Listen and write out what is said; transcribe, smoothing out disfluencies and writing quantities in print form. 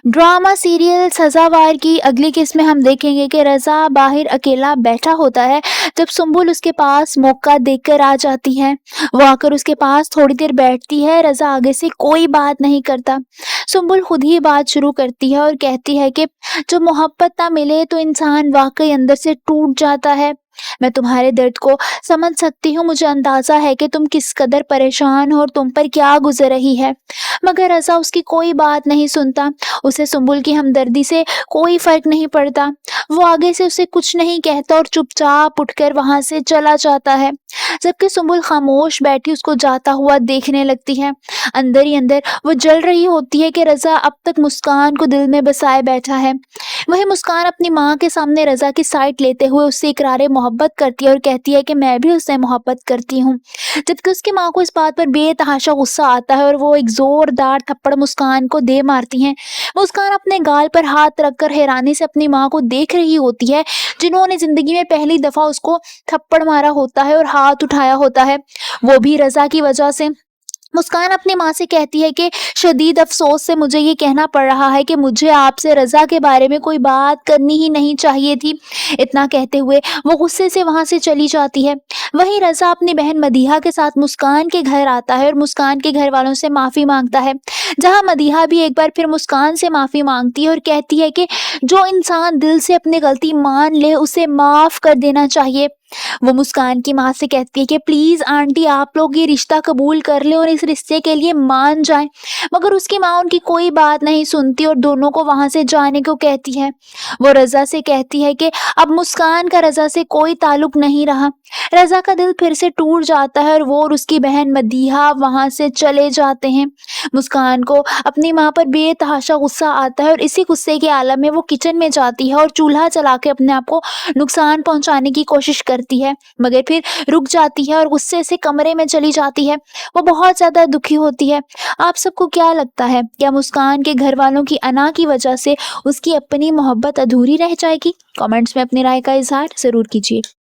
Drama serial सजावार की अगली किस्त में हम देखेंगे कि रज़ा बाहर अकेला बैठा होता है जब सुंबुल उसके पास मौका देखकर आ जाती है। वो आकर उसके पास थोड़ी देर बैठती है। रज़ा आगे से कोई बात नहीं करता। सुंबुल खुद ही बात शुरू करती है और कहती है कि जब मोहब्बत ना मिले तो इंसान वाकई अंदर से टूट जाता है। मैं तुम्हारे दर्द को समझ सकती हूँ। मुझे अंदाजा है कि तुम किस कदर परेशान हो और तुम पर क्या गुजर रही है। मगर रज़ा उसकी कोई बात नहीं सुनता। उसे सुंबुल की हमदर्दी से कोई फर्क नहीं पड़ता। वो आगे से उसे कुछ नहीं कहता और चुपचाप उठकर वहां से चला जाता है, जबकि सुंबुल खामोश बैठी उसको जाता हुआ देखने लगती है। अंदर ही अंदर वो जल रही होती है कि रज़ा अब तक मुस्कान को दिल में बसाए बैठा है। वही मुस्कान अपनी माँ के सामने रज़ा की साइड लेते हुए उससे इकरार मोहब्बत करती है और कहती है कि मैं भी उससे मोहब्बत करती हूँ। जबकि उसकी माँ को इस बात पर बेतहाशा गुस्सा आता है और वो एक जोरदार थप्पड़ मुस्कान को दे मारती हैं। मुस्कान अपने गाल पर हाथ रखकर हैरानी से अपनी माँ को देख रही होती है, जिन्होंने जिंदगी में पहली दफा उसको थप्पड़ मारा होता है और हाथ उठाया होता है, वो भी रज़ा की वजह से। मुस्कान अपनी माँ से कहती है कि शदीद अफसोस से मुझे ये कहना पड़ रहा है कि मुझे आपसे रज़ा के बारे में कोई बात करनी ही नहीं चाहिए थी। इतना कहते हुए वो गुस्से से वहां से चली जाती है। वहीं रज़ा अपनी बहन मदीहा के साथ मुस्कान के घर आता है और मुस्कान के घर वालों से माफ़ी मांगता है, जहां मदीहा भी एक बार फिर मुस्कान से माफ़ी मांगती है और कहती है कि जो इंसान दिल से अपनी गलती मान ले उसे माफ़ कर देना चाहिए। वो मुस्कान की माँ से कहती है कि प्लीज आंटी आप लोग ये रिश्ता कबूल कर ले और इस रिश्ते के लिए मान जाएं। मगर उसकी माँ उनकी कोई बात नहीं सुनती और दोनों को वहां से जाने को कहती है। वो रज़ा से कहती है कि अब मुस्कान का रज़ा से कोई ताल्लुक नहीं रहा। रज़ा का दिल फिर से टूट जाता है और वो और उसकी बहन मदीहा वहां से चले जाते हैं। मुस्कान को अपनी माँ पर बेतहाशा गुस्सा आता है और इसी गुस्से के आलम में वो किचन में जाती है और चूल्हा चला के अपने आप को नुकसान पहुंचाने की कोशिश करती है, मगर फिर रुक जाती है और गुस्से से कमरे में चली जाती है। वो बहुत ज्यादा दुखी होती है। आप सबको क्या लगता है, क्या मुस्कान के घर वालों की अना की वजह से उसकी अपनी मोहब्बत अधूरी रह जाएगी? कमेंट्स में अपनी राय का इजहार जरूर कीजिए।